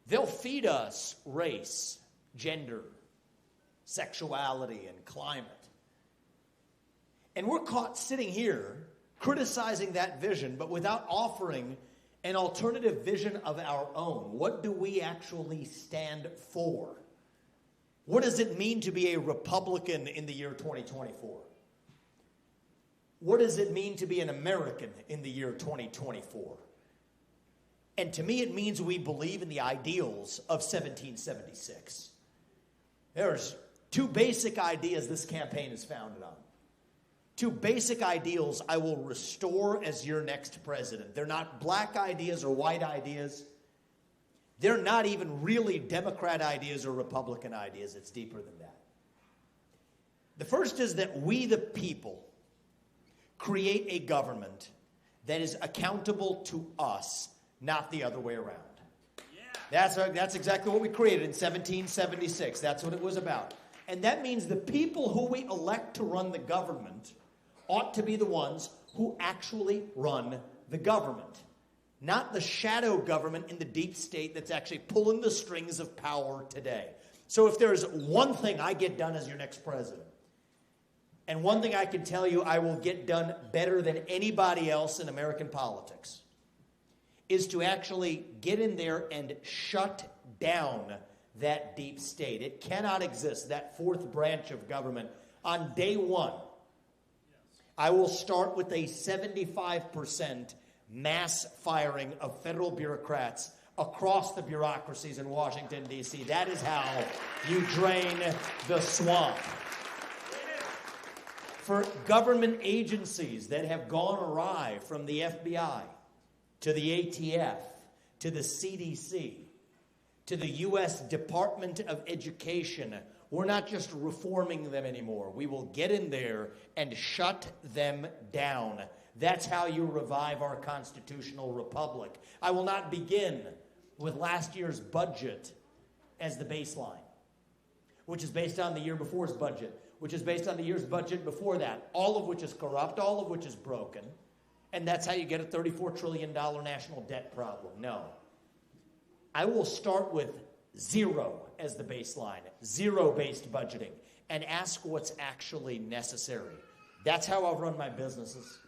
They'll feed us race, gender, sexuality, and climate. And we're caught sitting here criticizing that vision, but without offering an alternative vision of our own. What do we actually stand for? What does it mean to be a Republican in the year 2024? What does it mean to be an American in the year 2024? And to me, it means we believe in the ideals of 1776. There's two basic ideas this campaign is founded on. Two basic ideals I will restore as your next president. They're not black ideas or white ideas. They're not even really Democrat ideas or Republican ideas. It's deeper than that. The first is that we, the people, create a government that is accountable to us, not the other way around. Yeah. That's exactly what we created in 1776. That's what it was about. And that means the people who we elect to run the government ought to be the ones who actually run the government. Not the shadow government in the deep state that's actually pulling the strings of power today. So if there's one thing I get done as your next president, and one thing I can tell you I will get done better than anybody else in American politics, is to actually get in there and shut down that deep state. It cannot exist, that fourth branch of government. On day one, I will start with a 75% mass firing of federal bureaucrats across the bureaucracies in Washington, D.C. That is how you drain the swamp. For government agencies that have gone awry, from the FBI to the ATF to the CDC to the U.S. Department of Education, we're not just reforming them anymore. We will get in there and shut them down. That's how you revive our constitutional republic. I will not begin with last year's budget as the baseline, which is based on the year before's budget, which is based on the year's budget before that, all of which is corrupt, all of which is broken. And that's how you get a $34 trillion national debt problem. No. I will start with zero as the baseline, zero-based budgeting, and ask what's actually necessary. That's how I'll run my businesses.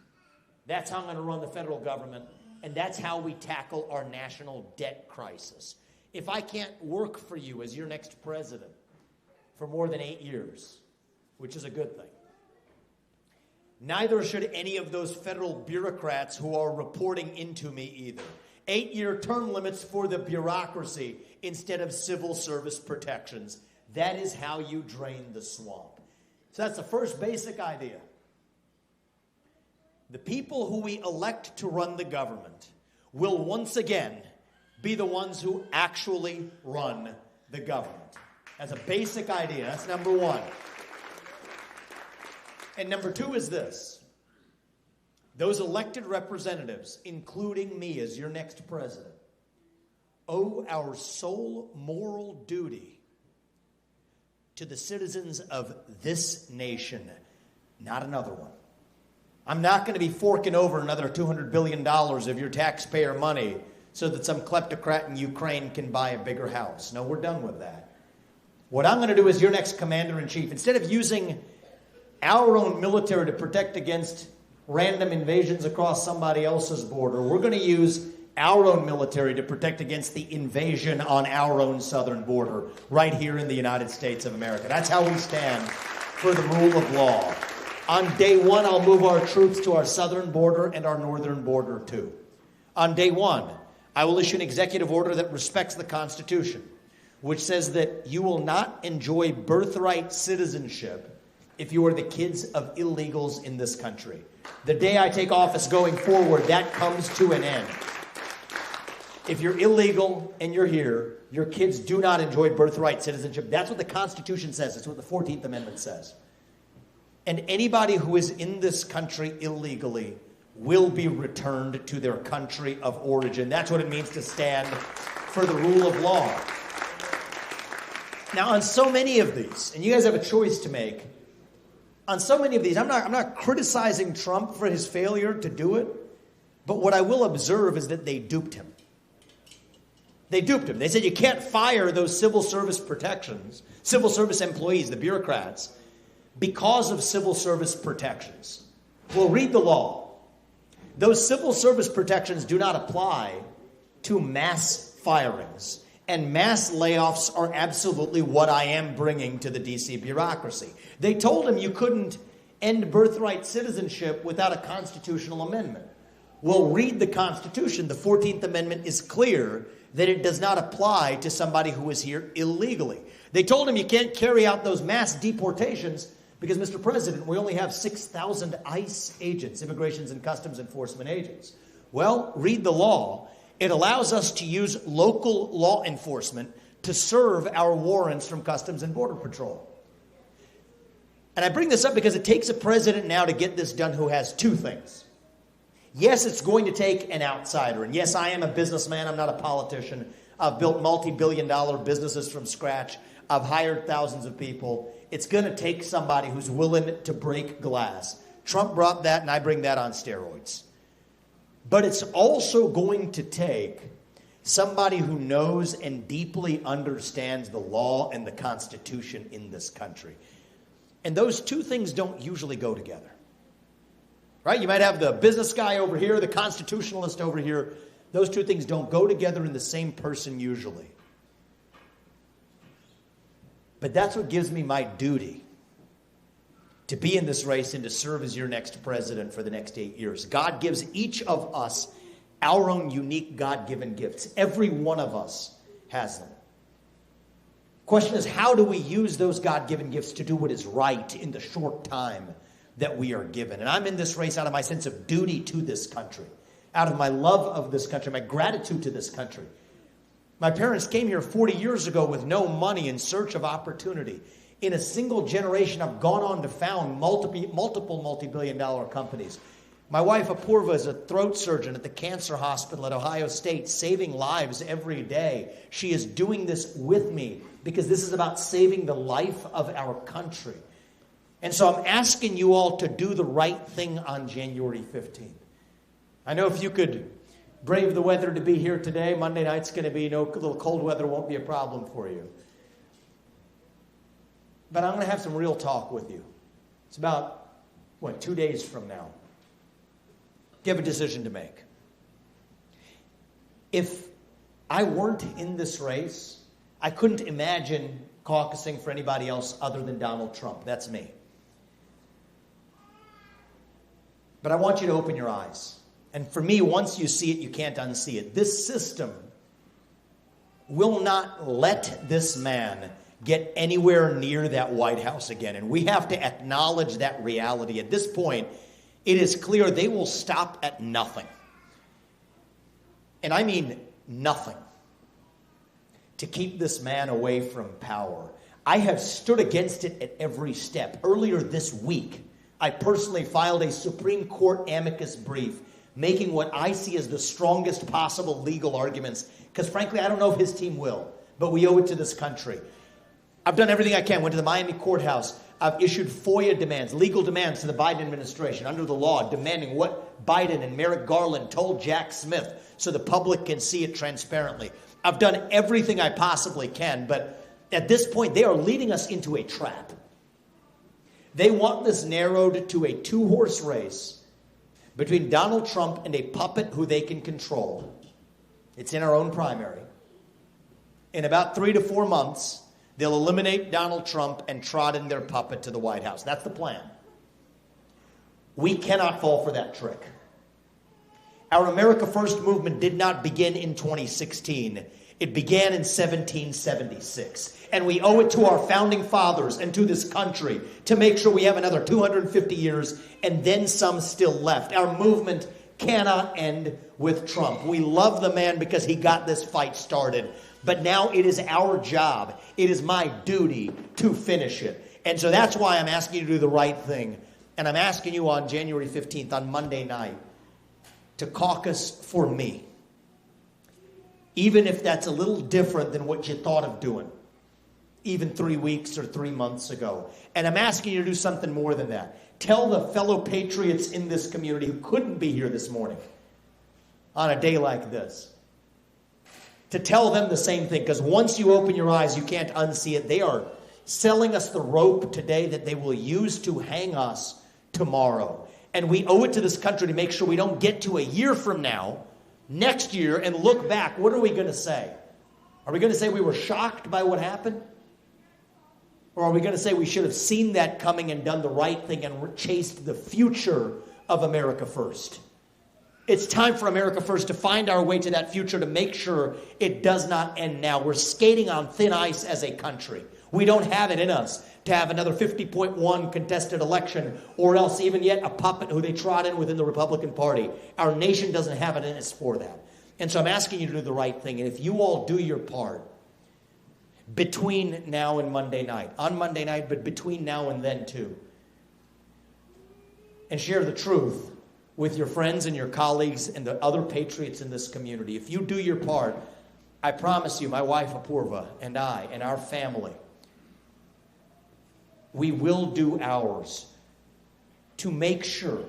That's how I'm going to run the federal government, and that's how we tackle our national debt crisis. If I can't work for you as your next president for more than 8 years, which is a good thing, neither should any of those federal bureaucrats who are reporting into me either. 8-year term limits for the bureaucracy instead of civil service protections. That is how you drain the swamp. So that's the first basic idea. The people who we elect to run the government will once again be the ones who actually run the government. That's a basic idea. That's number one. And number two is this. Those elected representatives, including me as your next president, owe our sole moral duty to the citizens of this nation, not another one. I'm not going to be forking over another $200 billion of your taxpayer money so that some kleptocrat in Ukraine can buy a bigger house. No, we're done with that. What I'm going to do as your next commander-in-chief, instead of using our own military to protect against random invasions across somebody else's border, we're going to use our own military to protect against the invasion on our own southern border right here in the United States of America. That's how we stand for the rule of law. On day one, I'll move our troops to our southern border and our northern border too. On day one, I will issue an executive order that respects the Constitution, which says that you will not enjoy birthright citizenship if you are the kids of illegals in this country. The day I take office going forward, that comes to an end. If you're illegal and you're here, your kids do not enjoy birthright citizenship. That's what the Constitution says. It's what the 14th Amendment says. And anybody who is in this country illegally will be returned to their country of origin. That's what it means to stand for the rule of law. Now, on so many of these, and you guys have a choice to make, on so many of these, I'm not criticizing Trump for his failure to do it, but what I will observe is that they duped him. They duped him. They said you can't fire those civil service protections, civil service employees, the bureaucrats, because of civil service protections. Well, read the law. Those civil service protections do not apply to mass firings. And mass layoffs are absolutely what I am bringing to the DC bureaucracy. They told him you couldn't end birthright citizenship without a constitutional amendment. Well, read the Constitution. The 14th Amendment is clear that it does not apply to somebody who is here illegally. They told him you can't carry out those mass deportations because, Mr. President, we only have 6,000 ICE agents, Immigrations and Customs Enforcement agents. Well, read the law. It allows us to use local law enforcement to serve our warrants from Customs and Border Patrol. And I bring this up because it takes a president now to get this done who has two things. Yes, it's going to take an outsider. And yes, I am a businessman. I'm not a politician. I've built multi-billion-dollar businesses from scratch. I've hired thousands of people. It's going to take somebody who's willing to break glass. Trump brought that, and I bring that on steroids. But it's also going to take somebody who knows and deeply understands the law and the Constitution in this country. And those two things don't usually go together. Right? You might have the business guy over here, the constitutionalist over here. Those two things don't go together in the same person usually. But that's what gives me my duty to be in this race and to serve as your next president for the next 8 years. God gives each of us our own unique God-given gifts. Every one of us has them. Question is, how do we use those God-given gifts to do what is right in the short time that we are given? And I'm in this race out of my sense of duty to this country, out of my love of this country, my gratitude to this country. My parents came here 40 years ago with no money in search of opportunity. In a single generation, I've gone on to found multiple multi-billion-dollar companies. My wife, Apurva, is a throat surgeon at the cancer hospital at Ohio State, saving lives every day. She is doing this with me because this is about saving the life of our country. And so I'm asking you all to do the right thing on January 15th. I know if you could brave the weather to be here today, Monday night's going to be no little cold weather won't be a problem for you. But I'm going to have some real talk with you. It's about, 2 days from now. You have a decision to make. If I weren't in this race, I couldn't imagine caucusing for anybody else other than Donald Trump. That's me. But I want you to open your eyes. And for me, once you see it, you can't unsee it. This system will not let this man get anywhere near that White House again. And we have to acknowledge that reality. At this point, it is clear they will stop at nothing. And I mean nothing to keep this man away from power. I have stood against it at every step. Earlier this week, I personally filed a Supreme Court amicus brief making what I see as the strongest possible legal arguments, because frankly, I don't know if his team will, but we owe it to this country. I've done everything I can. Went to the Miami courthouse. I've issued FOIA demands, legal demands to the Biden administration under the law, demanding what Biden and Merrick Garland told Jack Smith so the public can see it transparently. I've done everything I possibly can, but at this point, they are leading us into a trap. They want this narrowed to a two-horse race between Donald Trump and a puppet who they can control. It's in our own primary. In about 3 to 4 months, they'll eliminate Donald Trump and trot in their puppet to the White House. That's the plan. We cannot fall for that trick. Our America First movement did not begin in 2016. It began in 1776. And we owe it to our founding fathers and to this country to make sure we have another 250 years and then some still left. Our movement cannot end with Trump. We love the man because he got this fight started. But now it is our job. It is my duty to finish it. And so that's why I'm asking you to do the right thing. And I'm asking you on January 15th, on Monday night, to caucus for me. Even if that's a little different than what you thought of doing, even 3 weeks or 3 months ago. And I'm asking you to do something more than that. Tell the fellow patriots in this community who couldn't be here this morning on a day like this to tell them the same thing, because once you open your eyes, you can't unsee it. They are selling us the rope today that they will use to hang us tomorrow. And we owe it to this country to make sure we don't get to a year from now, next year, and look back. What are we going to say? Are we going to say we were shocked by what happened? Or are we going to say we should have seen that coming and done the right thing and chased the future of America first? It's time for America first to find our way to that future, to make sure it does not end now. We're skating on thin ice as a country. We don't have it in us to have another 50.1 contested election, or else even yet a puppet who they trot in within the Republican Party. Our nation doesn't have it in us for that. And so I'm asking you to do the right thing. And if you all do your part between now and Monday night, on Monday night, but between now and then too, and share the truth with your friends and your colleagues and the other patriots in this community. If you do your part, I promise you, my wife Apurva and I and our family, we will do ours to make sure,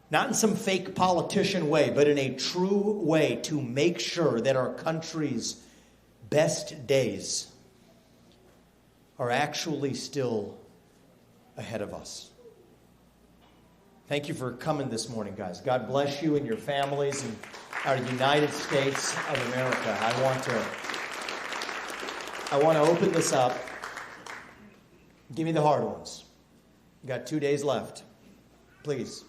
not in some fake politician way, but in a true way, to make sure that our country's best days are actually still ahead of us. Thank you for coming this morning, guys. God bless you and your families and our United States of America. I want to open this up. Give me the hard ones. You got 2 days left. Please.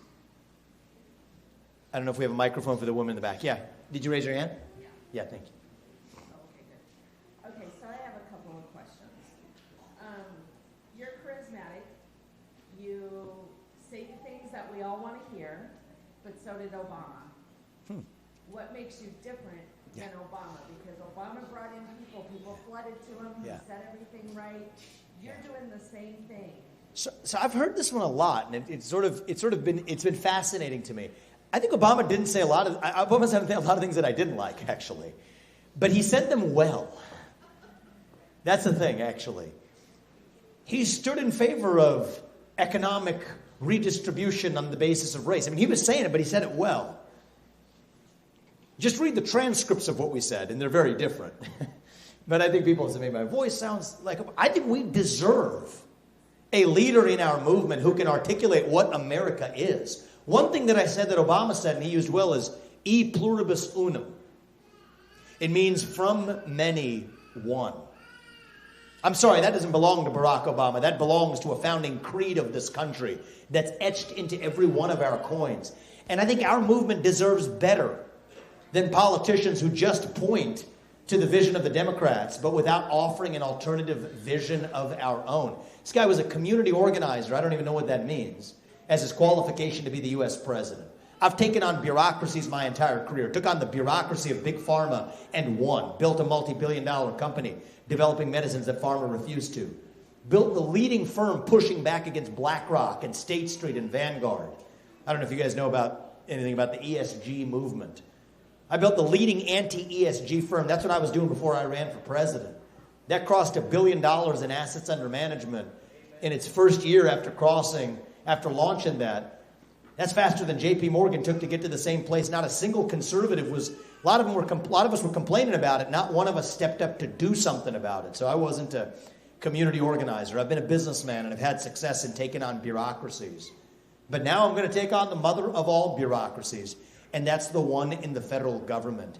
I don't know if we have a microphone for the woman in the back. Yeah. Did you raise your hand? Yeah, thank you. Okay, good. Okay, so I have a couple of questions. You're charismatic. You say the things that we all want to hear, but so did Obama. What makes you different than Obama? Because Obama brought in people flooded to him, he said everything right. You're doing the same thing. So I've heard this one a lot, and it's been fascinating to me. I think Obama didn't say Obama said a lot of things that I didn't like, actually. But he said them well. That's the thing, actually. He stood in favor of economic redistribution on the basis of race. I mean, he was saying it, but he said it well. Just read the transcripts of what we said, and they're very different. But I think people say, maybe my voice sounds like... I think we deserve a leader in our movement who can articulate what America is. One thing that I said that Obama said, and he used well, is e pluribus unum. It means from many, one. I'm sorry, that doesn't belong to Barack Obama. That belongs to a founding creed of this country that's etched into every one of our coins. And I think our movement deserves better than politicians who just point to the vision of the Democrats, but without offering an alternative vision of our own. This guy was a community organizer. I don't even know what that means, as his qualification to be the U.S. president. I've taken on bureaucracies my entire career. Took on the bureaucracy of Big Pharma and won. Built a multi-billion-dollar company developing medicines that Pharma refused to. Built the leading firm pushing back against BlackRock and State Street and Vanguard. I don't know if you guys know about anything about the ESG movement. I built the leading anti-ESG firm. That's what I was doing before I ran for president. That crossed $1 billion in assets under management in its first year after launching that. That's faster than J.P. Morgan took to get to the same place. Not a single conservative was. A lot of us were complaining about it. Not one of us stepped up to do something about it. So I wasn't a community organizer. I've been a businessman and I've had success in taking on bureaucracies. But now I'm going to take on the mother of all bureaucracies, and that's the one in the federal government.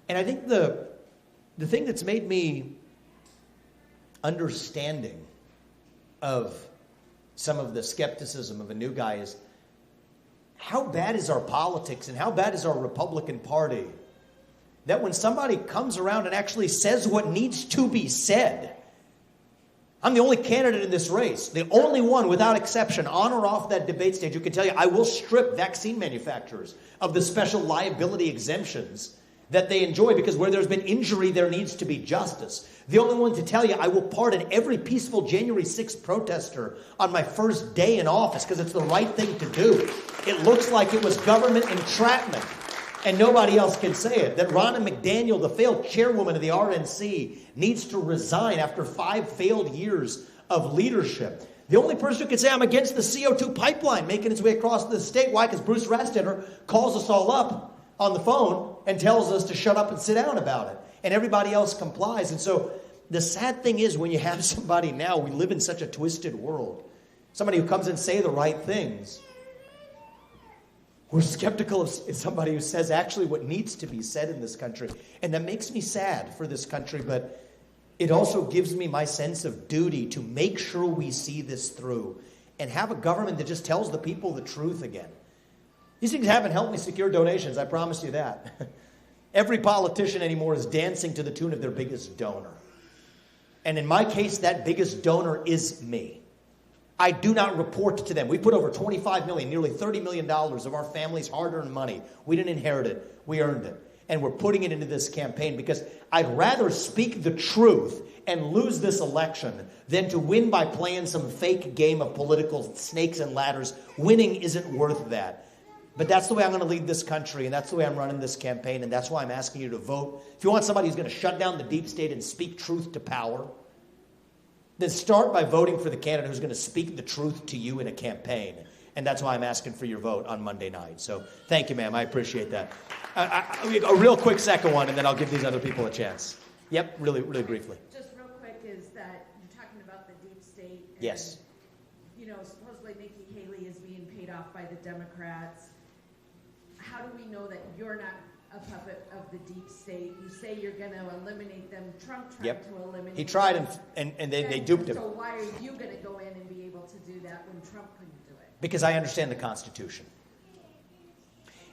And I think the thing that's made me understanding of some of the skepticism of a new guy is how bad is our politics and how bad is our Republican Party that when somebody comes around and actually says what needs to be said, I'm the only candidate in this race, the only one without exception on or off that debate stage who can tell you I will strip vaccine manufacturers of the special liability exemptions that they enjoy, because where there's been injury, there needs to be justice. The only one to tell you I will pardon every peaceful January 6th protester on my first day in office because it's the right thing to do. It looks like it was government entrapment, and nobody else can say it. That Ronna McDaniel, the failed chairwoman of the RNC, needs to resign after 5 failed years of leadership. The only person who can say I'm against the CO2 pipeline making its way across the state. Why? Because Bruce Rastetter calls us all up on the phone and tells us to shut up and sit down about it. And everybody else complies. And so the sad thing is when you have somebody now, we live in such a twisted world. Somebody who comes and say the right things. We're skeptical of somebody who says actually what needs to be said in this country. And that makes me sad for this country, but it also gives me my sense of duty to make sure we see this through and have a government that just tells the people the truth again. These things haven't helped me secure donations, I promise you that. Every politician anymore is dancing to the tune of their biggest donor. And in my case, that biggest donor is me. I do not report to them. We put over $25 million, nearly $30 million of our family's hard-earned money. We didn't inherit it. We earned it. And we're putting it into this campaign because I'd rather speak the truth and lose this election than to win by playing some fake game of political snakes and ladders. Winning isn't worth that. But that's the way I'm going to lead this country, and that's the way I'm running this campaign, and that's why I'm asking you to vote. If you want somebody who's going to shut down the deep state and speak truth to power, then start by voting for the candidate who's going to speak the truth to you in a campaign. And that's why I'm asking for your vote on Monday night. So thank you, ma'am. I appreciate that. A real quick second one, and then I'll give these other people a chance. Yep, really briefly. Just real quick is that you're talking about the deep state. And, yes. You know, supposedly Nikki Haley is being paid off by the Democrats. How do we know that you're not a puppet of the deep state? You say you're going to eliminate them. Trump tried to eliminate them. He tried, and they duped him. So why are you going to go in and be able to do that when Trump couldn't do it? Because I understand the Constitution.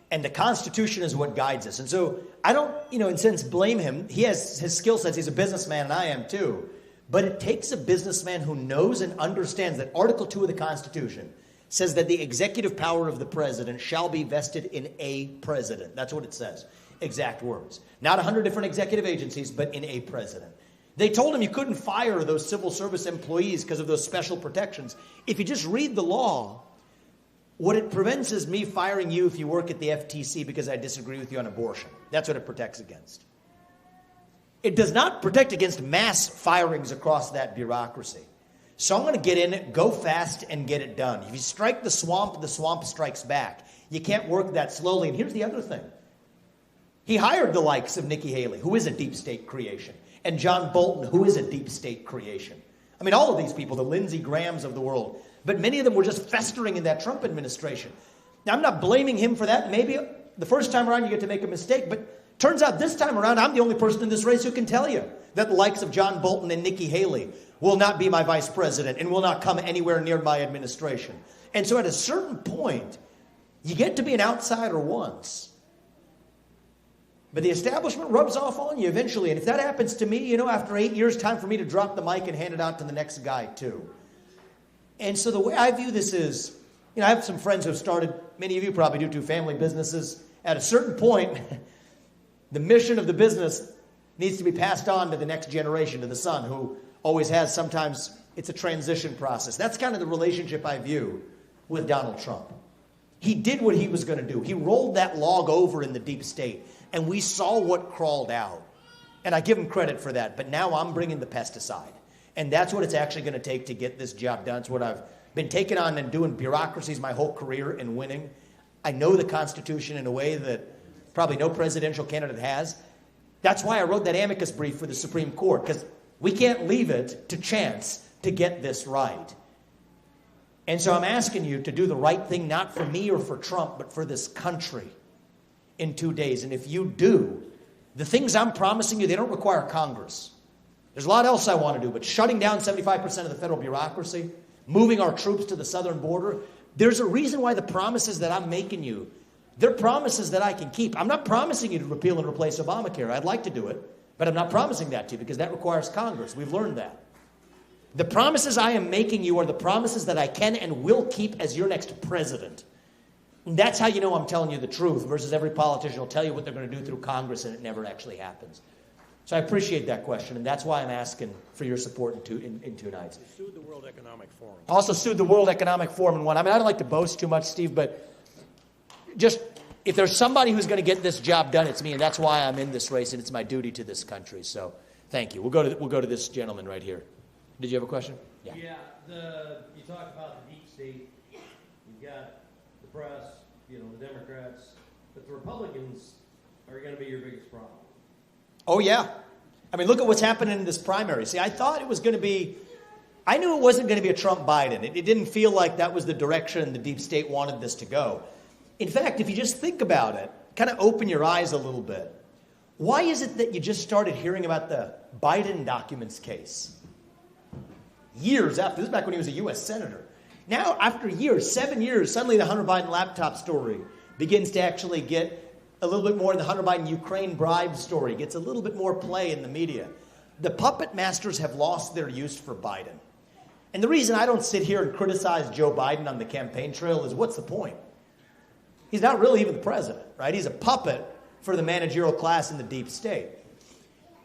And the Constitution is what guides us. And so I don't, in a sense, blame him. He has his skill sets. He's a businessman, and I am too. But it takes a businessman who knows and understands that Article 2 of the Constitution says that the executive power of the president shall be vested in a president. That's what it says. Exact words. Not 100 different executive agencies, but in a president. They told him you couldn't fire those civil service employees because of those special protections. If you just read the law, what it prevents is me firing you if you work at the FTC because I disagree with you on abortion. That's what it protects against. It does not protect against mass firings across that bureaucracy. So I'm going to get in it, go fast, and get it done. If you strike the swamp strikes back. You can't work that slowly. And here's the other thing. He hired the likes of Nikki Haley, who is a deep state creation, and John Bolton, who is a deep state creation. I mean, all of these people, the Lindsey Grahams of the world, but many of them were just festering in that Trump administration. Now, I'm not blaming him for that. Maybe the first time around you get to make a mistake, but turns out this time around I'm the only person in this race who can tell you that the likes of John Bolton and Nikki Haley will not be my vice president and will not come anywhere near my administration. And so at a certain point, you get to be an outsider once. But the establishment rubs off on you eventually. And if that happens to me, after 8 years, time for me to drop the mic and hand it out to the next guy too. And so the way I view this is, I have some friends who have started, many of you probably do too, family businesses. At a certain point, the mission of the business needs to be passed on to the next generation, to the son, who always has. Sometimes it's a transition process. That's kind of the relationship I view with Donald Trump. He did what he was going to do. He rolled that log over in the deep state, and we saw what crawled out. And I give him credit for that, but now I'm bringing the pesticide. And that's what it's actually going to take to get this job done. It's what I've been taking on and doing bureaucracies my whole career and winning. I know the Constitution in a way that probably no presidential candidate has. That's why I wrote that amicus brief for the Supreme Court, because we can't leave it to chance to get this right. And so I'm asking you to do the right thing, not for me or for Trump, but for this country in 2 days. And if you do, the things I'm promising you, they don't require Congress. There's a lot else I want to do, but shutting down 75% of the federal bureaucracy, moving our troops to the southern border, there's a reason why the promises that I'm making you, they're promises that I can keep. I'm not promising you to repeal and replace Obamacare. I'd like to do it, but I'm not promising that to you because that requires Congress. We've learned that. The promises I am making you are the promises that I can and will keep as your next president. And that's how you know I'm telling you the truth versus every politician will tell you what they're going to do through Congress and it never actually happens. So I appreciate that question, and that's why I'm asking for your support in 2 nights. You sued the World Economic Forum. I also sued the World Economic Forum in one. I mean, I don't like to boast too much, Steve, but just if there's somebody who's going to get this job done, it's me, and that's why I'm in this race, and it's my duty to this country. So thank you. We'll go to this gentleman right here. Did you have a question? Yeah. You talk about the deep state. You've got the press, the Democrats, but the Republicans are going to be your biggest problem? Oh, yeah. I mean, look at what's happening in this primary. See, I thought it was going to be, I knew it wasn't going to be a Trump-Biden. It didn't feel like that was the direction the deep state wanted this to go. In fact, if you just think about it, kind of open your eyes a little bit, why is it that you just started hearing about the Biden documents case? Years after, this is back when he was a U.S. Senator. Now, after years, 7 years, suddenly the Hunter Biden laptop story begins to actually get a little bit more in the Hunter Biden Ukraine bribe story, gets a little bit more play in the media. The puppet masters have lost their use for Biden. And the reason I don't sit here and criticize Joe Biden on the campaign trail is what's the point? He's not really even the president, right? He's a puppet for the managerial class in the deep state.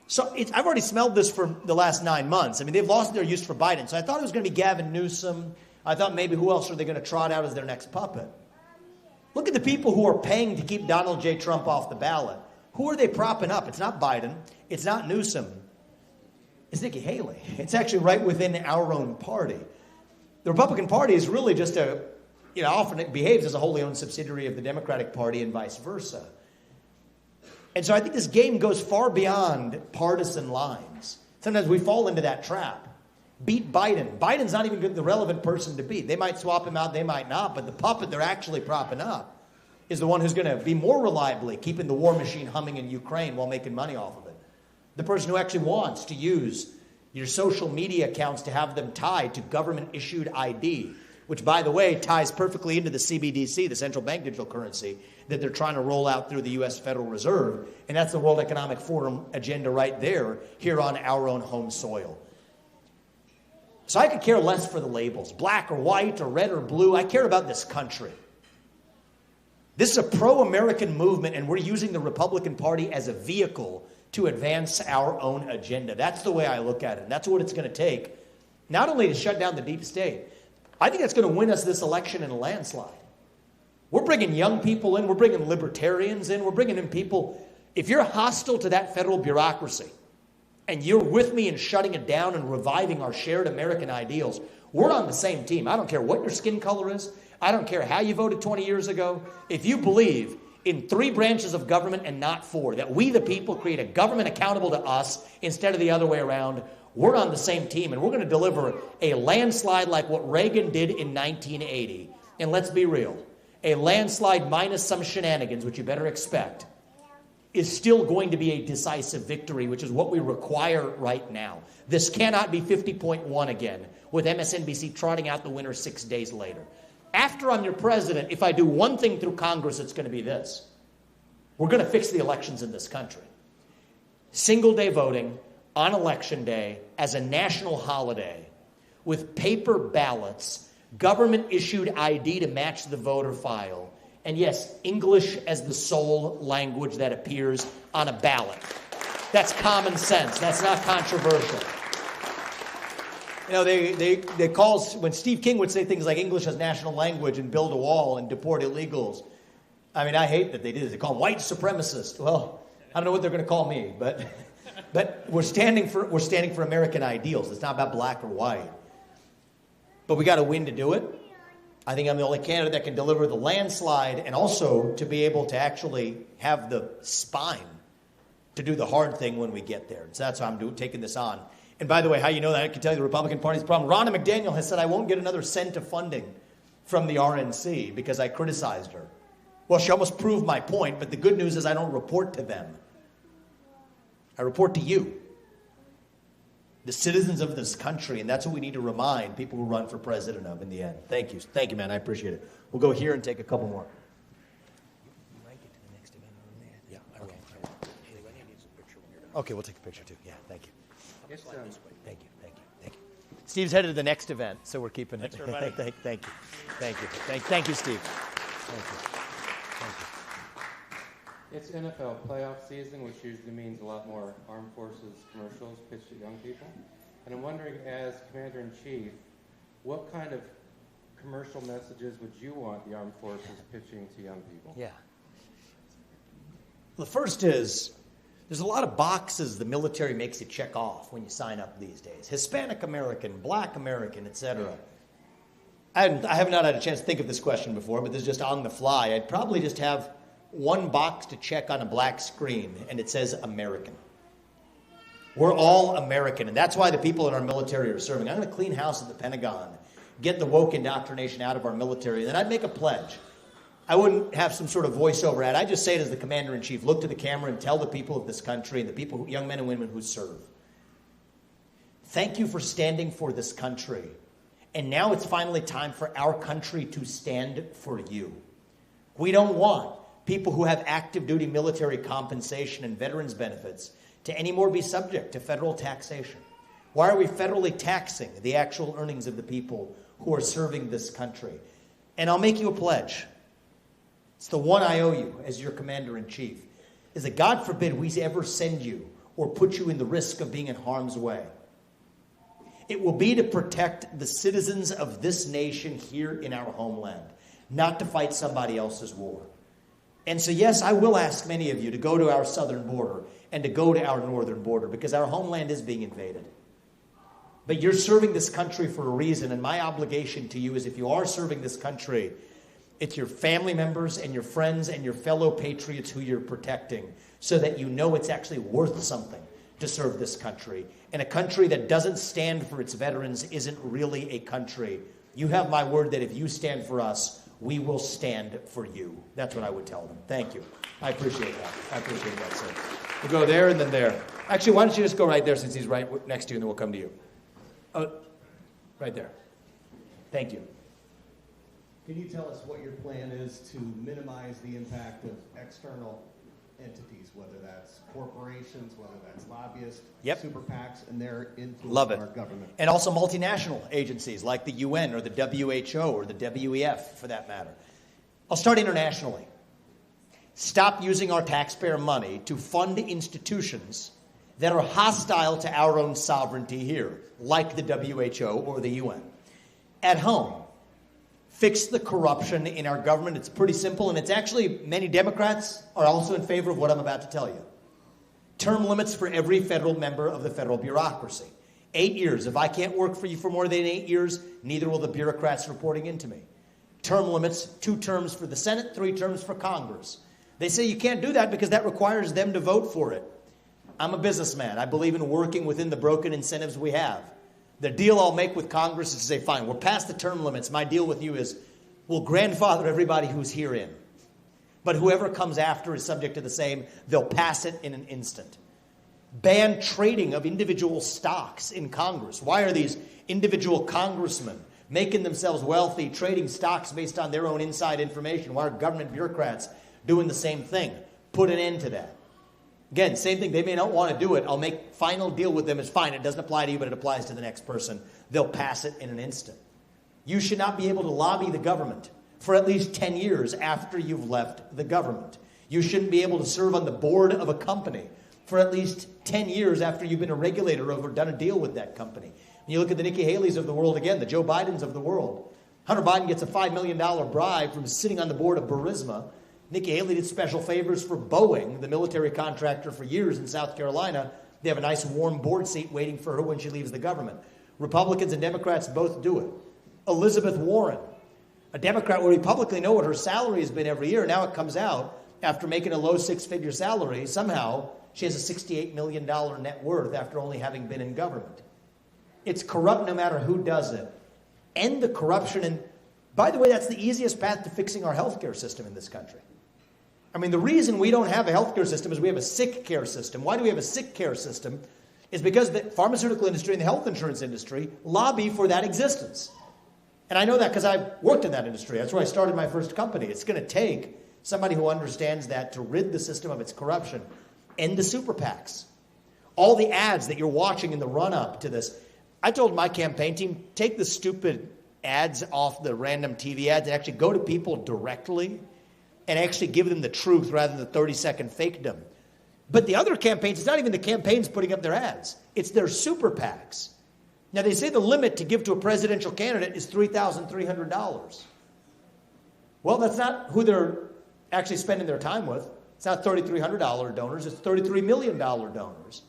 So I've already smelled this for the last 9 months. I mean, they've lost their use for Biden. So I thought it was going to be Gavin Newsom. I thought maybe who else are they going to trot out as their next puppet? Look at the people who are paying to keep Donald J. Trump off the ballot. Who are they propping up? It's not Biden. It's not Newsom. It's Nikki Haley. It's actually right within our own party. The Republican Party is really just often it behaves as a wholly owned subsidiary of the Democratic Party and vice versa. And so I think this game goes far beyond partisan lines. Sometimes we fall into that trap. Beat Biden. Biden's not even the relevant person to beat. They might swap him out, they might not, but the puppet they're actually propping up is the one who's going to be more reliably keeping the war machine humming in Ukraine while making money off of it. The person who actually wants to use your social media accounts to have them tied to government-issued ID, which, by the way, ties perfectly into the CBDC, the central bank digital currency, that they're trying to roll out through the U.S. Federal Reserve. And that's the World Economic Forum agenda right there, here on our own home soil. So I could care less for the labels, black or white or red or blue. I care about this country. This is a pro-American movement, and we're using the Republican Party as a vehicle to advance our own agenda. That's the way I look at it. And that's what it's going to take, not only to shut down the deep state. I think that's going to win us this election in a landslide. We're bringing young people in. We're bringing libertarians in. We're bringing in people. If you're hostile to that federal bureaucracy, and you're with me in shutting it down and reviving our shared American ideals, we're on the same team. I don't care what your skin color is. I don't care how you voted 20 years ago. If you believe in 3 branches of government and not 4, that we the people create a government accountable to us instead of the other way around, we're on the same team. And we're going to deliver a landslide like what Reagan did in 1980. And let's be real, a landslide minus some shenanigans, which you better expect, is still going to be a decisive victory, which is what we require right now. This cannot be 50.1 again, with MSNBC trotting out the winner 6 days later. After I'm your president, if I do one thing through Congress, it's going to be this. We're going to fix the elections in this country. Single-day voting on Election Day as a national holiday with paper ballots, government-issued ID to match the voter file, and yes, English as the sole language that appears on a ballot. That's common sense. That's not controversial. You know, they call, when Steve King would say things like English as national language and build a wall and deport illegals, I mean, I hate that they did it. They call them white supremacists. Well, I don't know what they're going to call me, but we're standing for American ideals. It's not about black or white. But we got to win to do it. I think I'm the only candidate that can deliver the landslide and also to be able to actually have the spine to do the hard thing when we get there. So that's why I'm taking this on. And by the way, how you know that? I can tell you the Republican Party's problem. Ronna McDaniel has said I won't get another cent of funding from the RNC because I criticized her. Well, she almost proved my point, but the good news is I don't report to them. I report to you, the citizens of this country, and that's what we need to remind people who run for president of in the end. Thank you. Thank you, man. I appreciate it. We'll go here and take a couple more. You might get to the next event on that. Yeah, okay. Okay, we'll take a picture too. Yeah, thank you. Thank you. Thank you. Steve's headed to the next event, so we're keeping it. Thank you, Steve. Thank you. It's NFL playoff season, which usually means a lot more armed forces commercials pitched at young people. And I'm wondering, as Commander-in-Chief, what kind of commercial messages would you want the armed forces pitching to young people? Yeah. The first is, there's a lot of boxes the military makes you check off when you sign up these days. Hispanic American, Black American, etc. I have not had a chance to think of this question before, but this is just on the fly. I'd probably just have one box to check on a black screen, and it says American. We're all American, and that's why the people in our military are serving. I'm going to clean house at the Pentagon, get the woke indoctrination out of our military, and then I'd make a pledge. I wouldn't have some sort of voiceover ad. I'd just say it as the commander-in-chief, look to the camera and tell the people of this country and the people, young men and women who serve, thank you for standing for this country. And now it's finally time for our country to stand for you. We don't want people who have active duty military compensation and veterans benefits to anymore be subject to federal taxation. Why are we federally taxing the actual earnings of the people who are serving this country? And I'll make you a pledge. It's the one I owe you as your commander-in-chief, is that God forbid we ever send you or put you in the risk of being in harm's way. It will be to protect the citizens of this nation here in our homeland, not to fight somebody else's war. And so, yes, I will ask many of you to go to our southern border and to go to our northern border because our homeland is being invaded. But you're serving this country for a reason, and my obligation to you is if you are serving this country, it's your family members and your friends and your fellow patriots who you're protecting so that you know it's actually worth something to serve this country. And a country that doesn't stand for its veterans isn't really a country. You have my word that if you stand for us, we will stand for you. That's what I would tell them. Thank you. I appreciate that. I appreciate that, sir. We'll go there and then there. Actually, why don't you just go right there since he's right next to you, and then we'll come to you. Oh, right there. Thank you. Can you tell us what your plan is to minimize the impact of external entities, whether that's corporations, whether that's lobbyists, super PACs, and their influence on our government? And also multinational agencies like the UN or the WHO or the WEF, for that matter. I'll start internationally. Stop using our taxpayer money to fund institutions that are hostile to our own sovereignty here, like the WHO or the UN. At home, fix the corruption in our government. It's pretty simple, and it's actually, many Democrats are also in favor of what I'm about to tell you. Term limits for every federal member of the federal bureaucracy. 8 years. If I can't work for you for more than 8 years, neither will the bureaucrats reporting into me. Term limits, 2 terms for the Senate, 3 terms for Congress. They say you can't do that because that requires them to vote for it. I'm a businessman. I believe in working within the broken incentives we have. The deal I'll make with Congress is to say, fine, we're past the term limits. My deal with you is we'll grandfather everybody who's here in. But whoever comes after is subject to the same. They'll pass it in an instant. Ban trading of individual stocks in Congress. Why are these individual congressmen making themselves wealthy, trading stocks based on their own inside information? Why are government bureaucrats doing the same thing? Put an end to that. Again, same thing. They may not want to do it. I'll make final deal with them. It's fine. It doesn't apply to you, but it applies to the next person. They'll pass it in an instant. You should not be able to lobby the government for at least 10 years after you've left the government. You shouldn't be able to serve on the board of a company for at least 10 years after you've been a regulator or done a deal with that company. When you look at the Nikki Haley's of the world again, the Joe Bidens of the world. Hunter Biden gets a $5 million bribe from sitting on the board of Burisma. Nikki Haley did special favors for Boeing, the military contractor, for years in South Carolina. They have a nice warm board seat waiting for her when she leaves the government. Republicans and Democrats both do it. Elizabeth Warren, a Democrat where we publicly know what her salary has been every year. Now it comes out after making a low six-figure salary. Somehow she has a $68 million net worth after only having been in government. It's corrupt no matter who does it. End the corruption. And by the way, that's the easiest path to fixing our healthcare system in this country. I mean, the reason we don't have a healthcare system is we have a sick care system. Why do we have a sick care system? Is because the pharmaceutical industry and the health insurance industry lobby for that existence. And I know that because I've worked in that industry. That's where I started my first company. It's going to take somebody who understands that to rid the system of its corruption. End the super PACs. All the ads that you're watching in the run-up to this. I told my campaign team, take the stupid ads off the random TV ads and actually go to people directly and actually give them the truth rather than the 30-second fakedom. But the other campaigns, it's not even the campaigns putting up their ads. It's their super PACs. Now, they say the limit to give to a presidential candidate is $3,300. Well, that's not who they're actually spending their time with. It's not $3,300 donors. It's $33 million donors.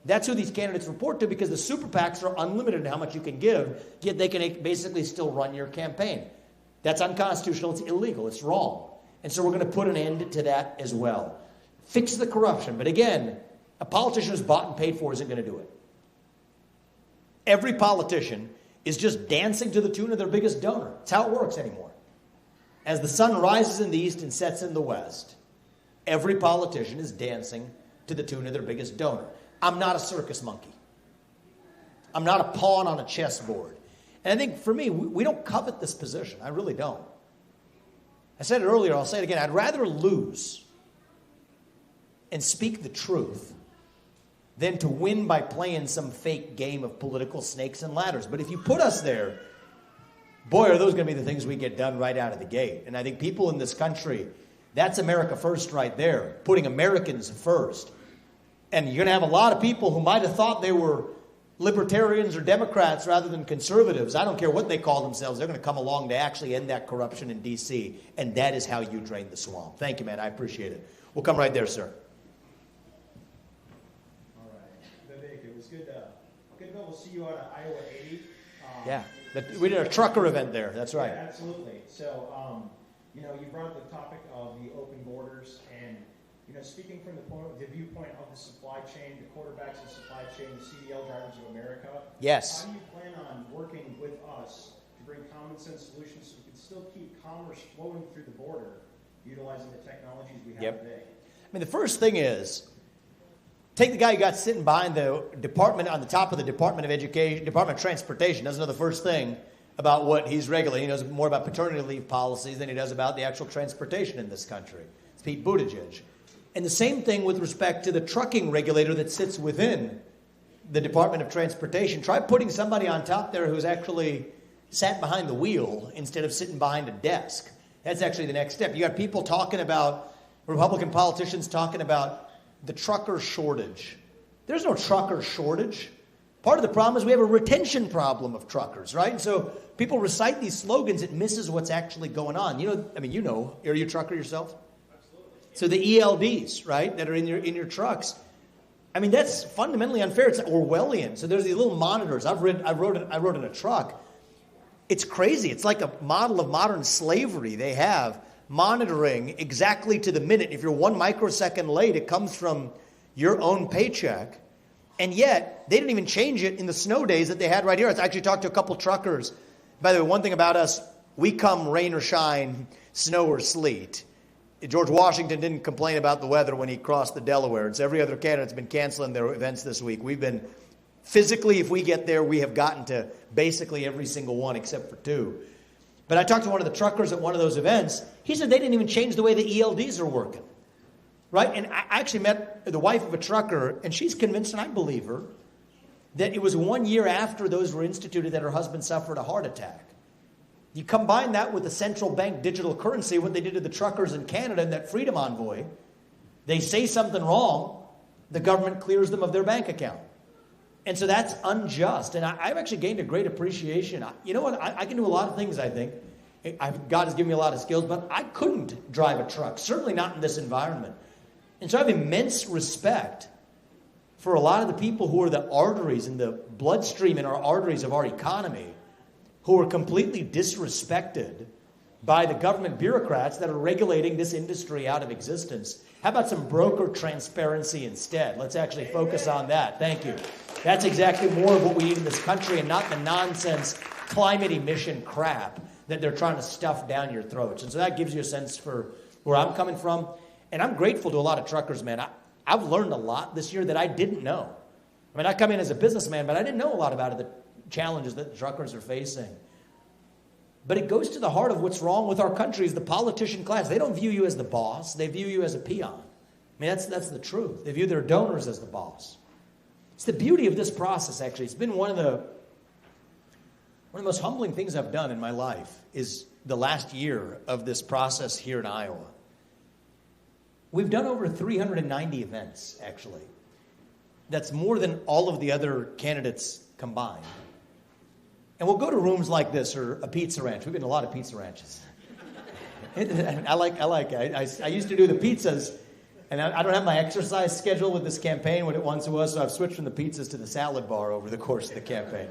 That's who these candidates report to because the super PACs are unlimited in how much you can give, yet they can basically still run your campaign. That's unconstitutional. It's illegal. It's wrong. And so we're going to put an end to that as well. Fix the corruption. But again, a politician who's bought and paid for isn't going to do it. Every politician is just dancing to the tune of their biggest donor. That's how it works anymore. As the sun rises in the east and sets in the west, every politician is dancing to the tune of their biggest donor. I'm not a circus monkey. I'm not a pawn on a chessboard. And I think for me, we don't covet this position. I really don't. I said it earlier, I'll say it again. I'd rather lose and speak the truth than to win by playing some fake game of political snakes and ladders. But if you put us there, boy, are those going to be the things we get done right out of the gate. And I think people in this country, that's America first right there, putting Americans first. And you're going to have a lot of people who might have thought they were libertarians or Democrats rather than conservatives. I don't care what they call themselves. They're going to come along to actually end that corruption in D.C. And that is how you drain the swamp. Thank you, man. I appreciate it. We'll come right there, sir. All right. Vivek, it was good to be able to see you on Iowa 80. Yeah. We did a trucker event there. That's right. Yeah, absolutely. So, you brought up the topic of the open borders and, speaking from the viewpoint of the supply chain, the quarterbacks of the supply chain, the CDL drivers of America. Yes. How do you plan on working with us to bring common sense solutions so we can still keep commerce flowing through the border, utilizing the technologies we have today? I mean, the first thing is, take the guy who got sitting behind the department, on the top of the Department of Education, Department of Transportation, doesn't know the first thing about what he's regulating. He knows more about paternity leave policies than he does about the actual transportation in this country. It's Pete Buttigieg. And the same thing with respect to the trucking regulator that sits within the Department of Transportation. Try putting somebody on top there who's actually sat behind the wheel instead of sitting behind a desk. That's actually the next step. You got people talking about, Republican politicians talking about the trucker shortage. There's no trucker shortage. Part of the problem is we have a retention problem of truckers, right? And so people recite these slogans, it misses what's actually going on. Are you a trucker yourself? So the ELDs, right, that are in your trucks. I mean, that's fundamentally unfair. It's Orwellian. So there's these little monitors. I rode in a truck. It's crazy. It's like a model of modern slavery. They have monitoring exactly to the minute. If you're 1 microsecond late, it comes from your own paycheck. And yet, they didn't even change it in the snow days that they had right here. I actually talked to a couple truckers. By the way, one thing about us, we come rain or shine, snow or sleet. George Washington didn't complain about the weather when he crossed the Delaware. It's every other candidate's been canceling their events this week. We've been, physically, if we get there, we have gotten to basically every single one except for 2. But I talked to one of the truckers at one of those events. He said they didn't even change the way the ELDs are working. Right? And I actually met the wife of a trucker, and she's convinced, and I believe her, that it was 1 year after those were instituted that her husband suffered a heart attack. You combine that with the central bank digital currency, what they did to the truckers in Canada in that Freedom Envoy, they say something wrong, the government clears them of their bank account. And so that's unjust. And I've actually gained a great appreciation. You know what? I can do a lot of things, I think. God has given me a lot of skills, but I couldn't drive a truck, certainly not in this environment. And so I have immense respect for a lot of the people who are the arteries and the bloodstream in our arteries of our economy, who are completely disrespected by the government bureaucrats that are regulating this industry out of existence. How about some broker transparency instead? Let's actually focus on that. Thank you. That's exactly more of what we need in this country and not the nonsense climate emission crap that they're trying to stuff down your throats. And so that gives you a sense for where I'm coming from. And I'm grateful to a lot of truckers, man. I've learned a lot this year that I didn't know. I mean, I come in as a businessman, but I didn't know a lot about the challenges that the truckers are facing. But it goes to the heart of what's wrong with our country is the politician class. They don't view you as the boss. They view you as a peon. I mean, that's the truth. They view their donors as the boss. It's the beauty of this process, actually. It's been one of the most humbling things I've done in my life is the last year of this process here in Iowa. We've done over 390 events, actually. That's more than all of the other candidates combined. And we'll go to rooms like this or a pizza ranch. We've been to a lot of pizza ranches. I like it. I used to do the pizzas, and I don't have my exercise schedule with this campaign what it once was, so I've switched from the pizzas to the salad bar over the course of the campaign.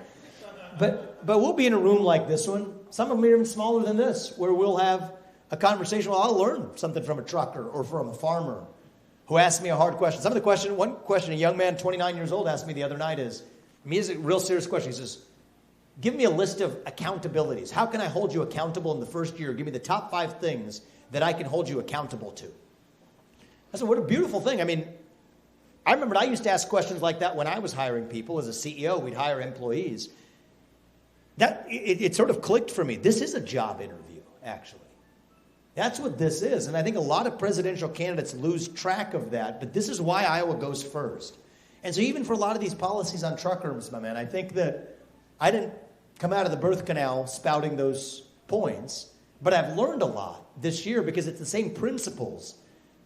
But we'll be in a room like this one. Some of them are even smaller than this, where we'll have a conversation. Well, I'll learn something from a trucker or from a farmer who asked me a hard question. One question a young man, 29 years old, asked me the other night is, it's a real serious question. He says, give me a list of accountabilities. How can I hold you accountable in the first year? Give me the top 5 things that I can hold you accountable to. I said, what a beautiful thing. I remember I used to ask questions like that when I was hiring people. As a CEO, we'd hire employees. It sort of clicked for me. This is a job interview, actually. That's what this is. And I think a lot of presidential candidates lose track of that, but this is why Iowa goes first. And so even for a lot of these policies on truckers, my man, I think that I didn't come out of the birth canal spouting those points, but I've learned a lot this year because it's the same principles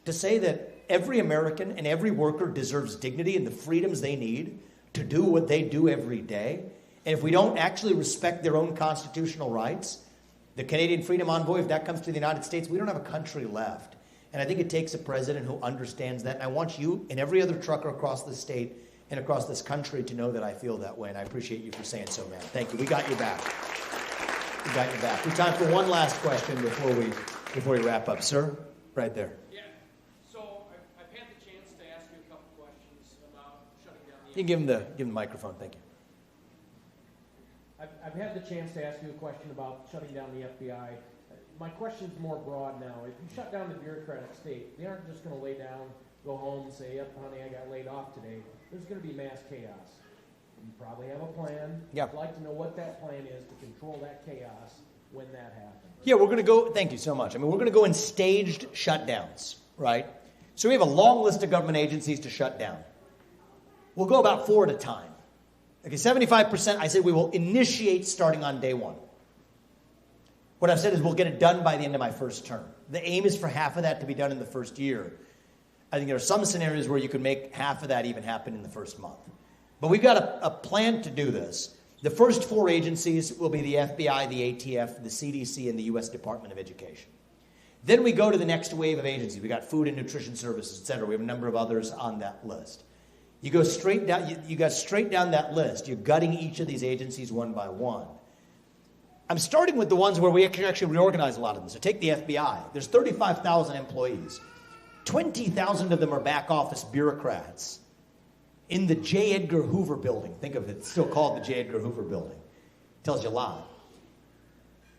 to say that every American and every worker deserves dignity and the freedoms they need to do what they do every day. And if we don't actually respect their own constitutional rights, the Canadian Freedom Envoy, if that comes to the United States, we don't have a country left. And I think it takes a president who understands that. And I want you and every other trucker across the state and across this country to know that I feel that way. And I appreciate you for saying so, man. Thank you. We got you back. We got you back. We have time for one last question before we wrap up. Sir, right there. Yeah. So I've had the chance to ask you a couple questions about shutting down the... You can give him the microphone. Thank you. I've had the chance to ask you a question about shutting down the FBI. My question's more broad now. If you shut down the bureaucratic state, they aren't just going to lay down, go home, and say, yep, honey, I got laid off today. There's going to be mass chaos. You probably have a plan. Yep. I'd like to know what that plan is to control that chaos when that happens. Yeah, we're going to go, thank you so much. We're going to go in staged shutdowns, right? So we have a long list of government agencies to shut down. We'll go about 4 at a time. Okay, 75%, I say we will initiate starting on day 1. What I've said is we'll get it done by the end of my first term. The aim is for half of that to be done in the first year. I think there are some scenarios where you could make half of that even happen in the first month. But we've got a plan to do this. The first 4 agencies will be the FBI, the ATF, the CDC, and the U.S. Department of Education. Then we go to the next wave of agencies. We've got Food and Nutrition Services, et cetera. We have a number of others on that list. You go straight down, you got straight down that list. You're gutting each of these agencies one by one. I'm starting with the ones where we can actually reorganize a lot of them. So take the FBI. There's 35,000 employees. 20,000 of them are back office bureaucrats in the J. Edgar Hoover building. Think of it, it's still called the J. Edgar Hoover building. Tells you a lot.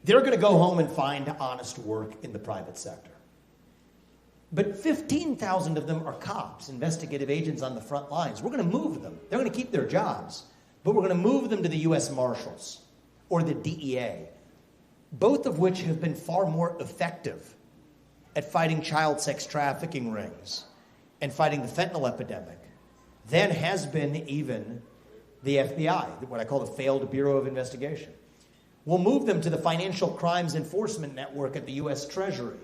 They're going to go home and find honest work in the private sector. But 15,000 of them are cops, investigative agents on the front lines. We're going to move them. They're going to keep their jobs, but we're going to move them to the U.S. Marshals or the DEA, both of which have been far more effective at fighting child sex trafficking rings and fighting the fentanyl epidemic than has been even the FBI, what I call the failed Bureau of Investigation. We'll move them to the Financial Crimes Enforcement Network at the U.S. Treasury,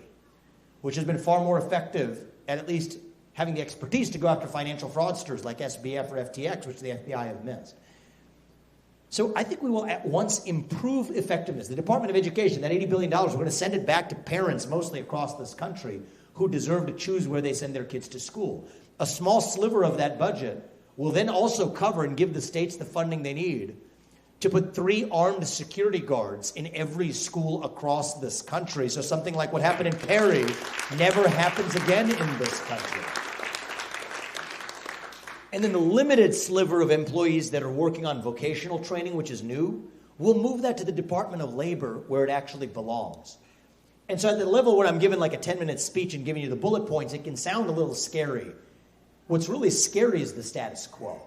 which has been far more effective at least having the expertise to go after financial fraudsters like SBF or FTX, which the FBI have missed. So I think we will at once improve effectiveness. The Department of Education, that $80 billion, we're going to send it back to parents mostly across this country who deserve to choose where they send their kids to school. A small sliver of that budget will then also cover and give the states the funding they need to put 3 armed security guards in every school across this country. So something like what happened in Perry never happens again in this country. And then the limited sliver of employees that are working on vocational training, which is new, we'll move that to the Department of Labor where it actually belongs. And so at the level where I'm giving like a 10-minute speech and giving you the bullet points, it can sound a little scary. What's really scary is the status quo.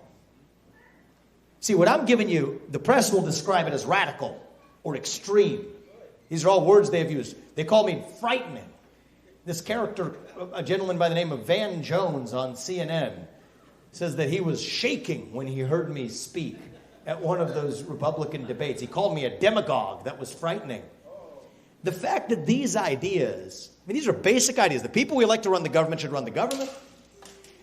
See, what I'm giving you, the press will describe it as radical or extreme. These are all words they've used. They call me frightening. This character, a gentleman by the name of Van Jones on CNN, says that he was shaking when he heard me speak at one of those Republican debates. He called me a demagogue. That was frightening. The fact that these ideas, these are basic ideas. The people we elect to run the government should run the government.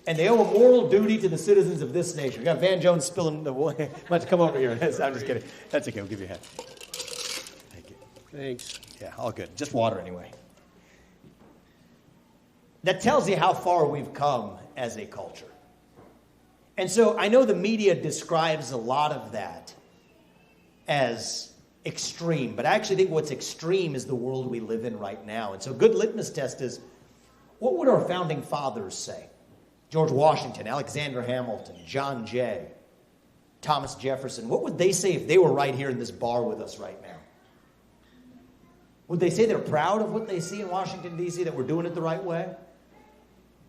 And they owe a moral duty to the citizens of this nation. We got Van Jones spilling the water. Why don't you come over here? I'm just kidding. That's okay. We'll give you a hand. Thank you. Thanks. Yeah, all good. Just water anyway. That tells you how far we've come as a culture. And so I know the media describes a lot of that as extreme. But I actually think what's extreme is the world we live in right now. And so a good litmus test is, what would our founding fathers say? George Washington, Alexander Hamilton, John Jay, Thomas Jefferson. What would they say if they were right here in this bar with us right now? Would they say they're proud of what they see in Washington, D.C., that we're doing it the right way?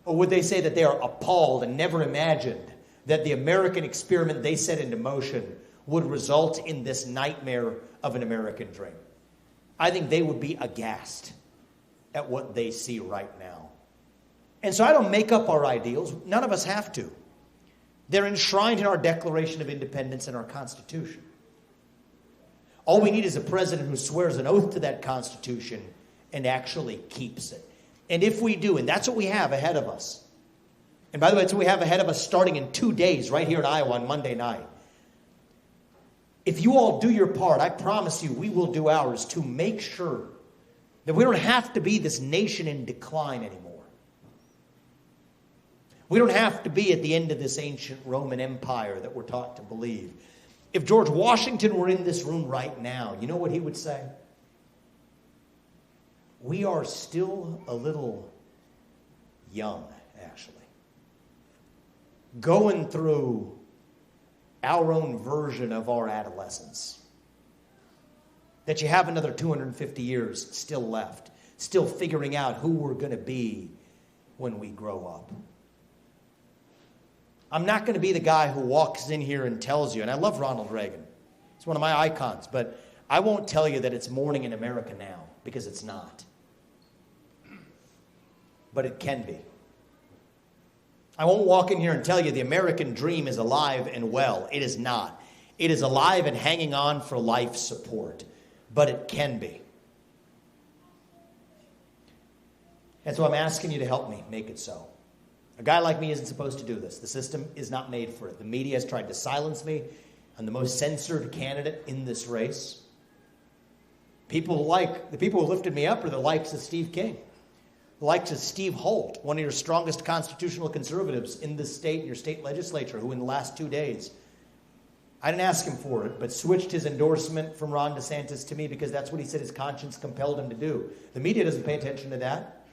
Or would they say that they are appalled and never imagined that the American experiment they set into motion would result in this nightmare of an American dream? I think they would be aghast at what they see right now. And so I don't make up our ideals. None of us have to. They're enshrined in our Declaration of Independence and our Constitution. All we need is a president who swears an oath to that Constitution and actually keeps it. And if we do, and that's what we have ahead of us. And by the way, that's what we have ahead of us starting in 2 days right here in Iowa on Monday night. If you all do your part, I promise you we will do ours to make sure that we don't have to be this nation in decline anymore. We don't have to be at the end of this ancient Roman Empire that we're taught to believe. If George Washington were in this room right now, you know what he would say? We are still a little young, actually. Going through our own version of our adolescence. That you have another 250 years still left. Still figuring out who we're going to be when we grow up. I'm not going to be the guy who walks in here and tells you, and I love Ronald Reagan. He's one of my icons, but I won't tell you that it's morning in America now, because it's not. But it can be. I won't walk in here and tell you the American dream is alive and well. It is not. It is alive and hanging on for life support. But it can be. And so I'm asking you to help me make it so. A guy like me isn't supposed to do this. The system is not made for it. The media has tried to silence me. I'm the most censored candidate in this race. The people who lifted me up are the likes of Steve King, the likes of Steve Holt, one of your strongest constitutional conservatives in this state, in your state legislature, who in the last 2 days, I didn't ask him for it, but switched his endorsement from Ron DeSantis to me because that's what he said his conscience compelled him to do. The media doesn't pay attention to that,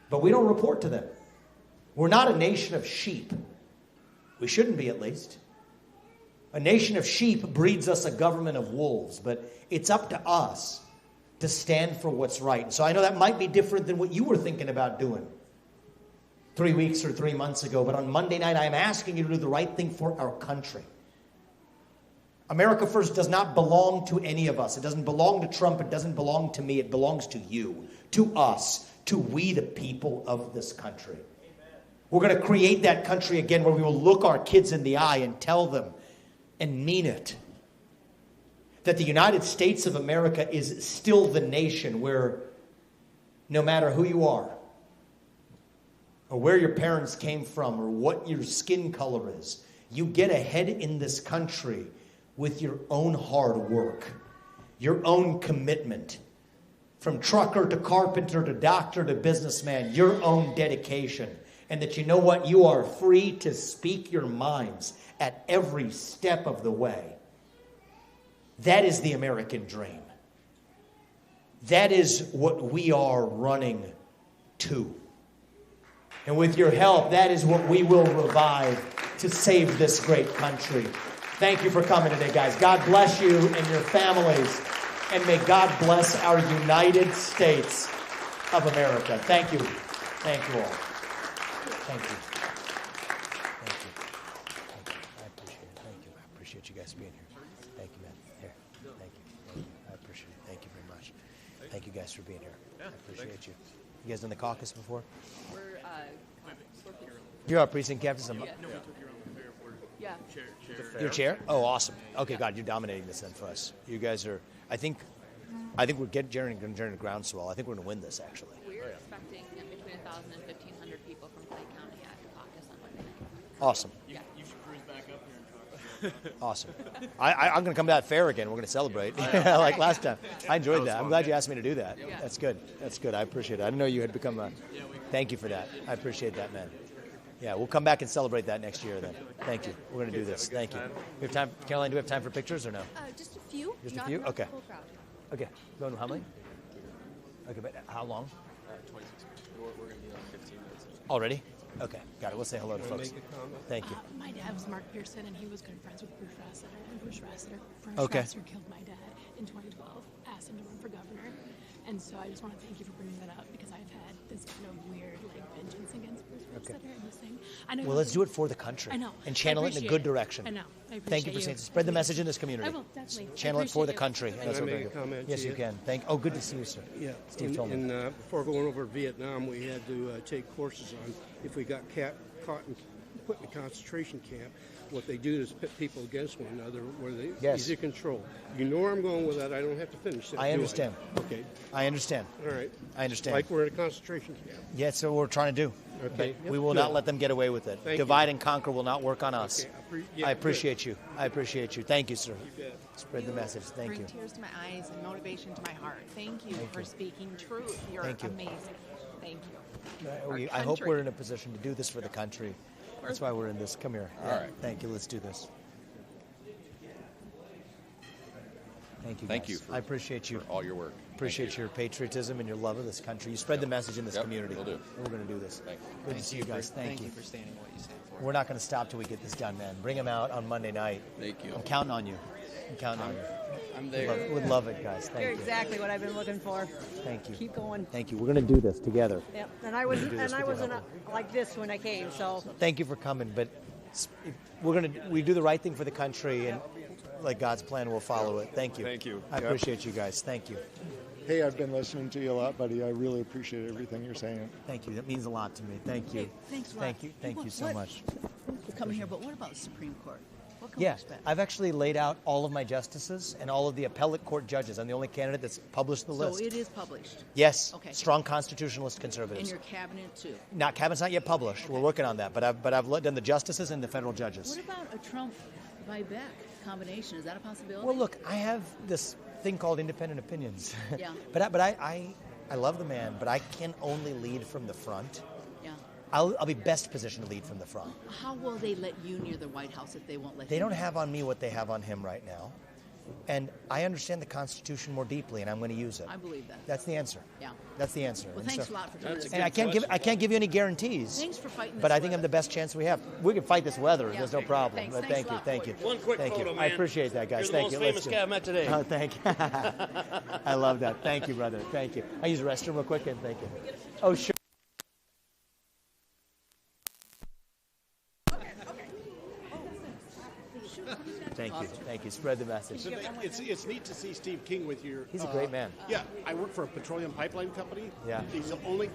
but we don't report to them. We're not a nation of sheep. We shouldn't be, at least. A nation of sheep breeds us a government of wolves, but it's up to us to stand for what's right. And so I know that might be different than what you were thinking about doing 3 weeks or 3 months ago, but on Monday night I am asking you to do the right thing for our country. America First does not belong to any of us. It doesn't belong to Trump. It doesn't belong to me. It belongs to you, to us, to we the people of this country. We're going to create that country again where we will look our kids in the eye and tell them and mean it. That the United States of America is still the nation where no matter who you are, or where your parents came from, or what your skin color is, you get ahead in this country with your own hard work, your own commitment. From trucker to carpenter to doctor to businessman, your own dedication. And that you know what? You are free to speak your minds at every step of the way. That is the American dream. That is what we are running to. And with your help, that is what we will revive to save this great country. Thank you for coming today, guys. God bless you and your families. And may God bless our United States of America. Thank you. Thank you all. Thank you. Thank you. Thank you. I appreciate it. Thank you. I appreciate you guys being here. Thank you, man. Here. Thank you. Thank you. I appreciate it. Thank you very much. Thank you guys for being here. I appreciate you. You guys done the caucus before? You're our precinct captain? No, we took your own fair for chair. Your chair? Oh, awesome. Okay, God, you're dominating this then for us. You guys are, I think we're generating a groundswell. I think we're going to win this, actually. We're expecting between 1,000 and 1,500 people from Clay County at the caucus on Monday night. Awesome. You should cruise back up here and talk. Awesome. I'm going to come to that fair again. We're going to celebrate like last time. I enjoyed that. I'm glad you asked me to do that. Yeah. That's good. That's good. I appreciate it. I didn't know you had become a... Thank you for that. I appreciate that, man. Yeah, we'll come back and celebrate that next year then. Thank you. We're going to do this. Thank you. We have time, Caroline, do we have time for pictures or no? Just a few. Just Not a few? not Okay. the full crowd. Okay. Going how many? Okay, but how long? 26 minutes. We're going to be on 15 minutes. Already? Okay, got it. We'll say hello to folks. Thank you. My dad was Mark Pearson, and he was good friends with Bruce Rasser. And Bruce Okay. Rasser killed my dad in 2012, asked him to run for governor. And so I just want to thank you for bringing that up, because I've had this kind of weird vengeance against Bruce Rasser and this thing. I know. Well, let's do it for the country. I know. And channel it in a good direction. I know. I appreciate Thank you for saying. Spread the message in this community. I will, definitely. Channel it for the I appreciate country. you. That's Can what I we're make a gonna do. comment Yes, to you you? can. Oh, good to see you, sir. Yeah. Steve told me. Before going over Vietnam, we had to take courses on if we got caught and put in a concentration camp. What they do is pit people against one another, where they Yes. easy control. You know where I'm going with that. I don't have to finish that. I do understand. Okay. I understand. All right. I understand. Like we're in a concentration camp. Yeah, that's what we're trying to do. Okay. But we will not let them get away with it. Thank Divide and conquer will not work on us. Okay. I appreciate you. I appreciate you. Thank you, sir. You bet. Spread the message. Thank you. Bring tears to my eyes and motivation to my heart. Thank you for speaking truth. You're Thank you. amazing. Thank you. I hope we're in a position to do this for the country. That's why we're in this. Come here. All right. Thank you. Let's do this. Thank you. Thank guys. you for- I appreciate you. all your work. Appreciate your patriotism and your love of this country. You spread the message in this community. We'll do. And we're going to do this. Thank you. Good to see you guys. Thank you. for standing what you stand for. We're not going to stop till we get this done, man. Bring them out on Monday night. Thank you. I'm counting on you. I'm counting on you. I'm Would there. would love it, guys. Thank You're you. exactly what I've been looking for. Thank you. Keep going. Thank you. We're going to do this together. Yep. And I was do this and I with your wasn't help. like this when I came, so Thank you for coming, but we do the right thing for the country, and like God's plan, we'll follow it. Thank you. Thank you. I Yep. appreciate you guys. Thank you. Hey, I've been listening to you a lot, buddy. I really appreciate everything you're saying. Thank you. That means a lot to me. Thank you. Hey, thanks a lot. Thank you. Thank you so much. For coming here, but what about the Supreme Court? What can we Yeah, expect? I've actually laid out all of my justices and all of the appellate court judges. I'm the only candidate that's published the So list. it is published. Yes. Okay. Strong constitutionalist And conservatives. your cabinet too. Cabinet's not yet published. We're working on that, but I've done the justices and the federal judges. What about a Trump-Vivek combination? Is that a possibility? Well, look, I have this thing called independent opinions. Yeah. but I love the man, but I can only lead from the front. Yeah. I'll be best positioned to lead from the front. How will they let you near the White House if they won't let They him don't in? have on me what they have on him right now. And I understand the Constitution more deeply, and I'm going to use it. I believe that. That's the answer. Yeah. That's the answer. Well, And thanks so- a lot for doing this. And I can't give you any guarantees. Thanks for fighting this But I think weather. I'm the best chance we have. We can fight this weather. Yeah. There's no problem. Thanks. But Thanks thank a you. lot Thank for you. it. One quick thank photo, you. man. I appreciate that, guys. You're the Thank most you. famous Let's do guy it. I've met today. Oh, thank you. I love that. Thank you, brother. Thank you. I use the restroom real quick, and thank you. Oh, sure. Thank you. Thank you. Spread the message. It's neat to see Steve King with your. He's a great man. Yeah, I work for a petroleum pipeline company. Yeah. He's the only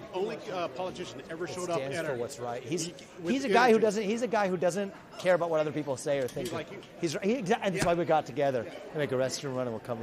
politician that ever It showed up stands at for a. what's right. He's with a guy who energy. doesn't. He's a guy who doesn't care about what other people say or think. He's like you. And that's why we got together to make a restroom run, and we'll come.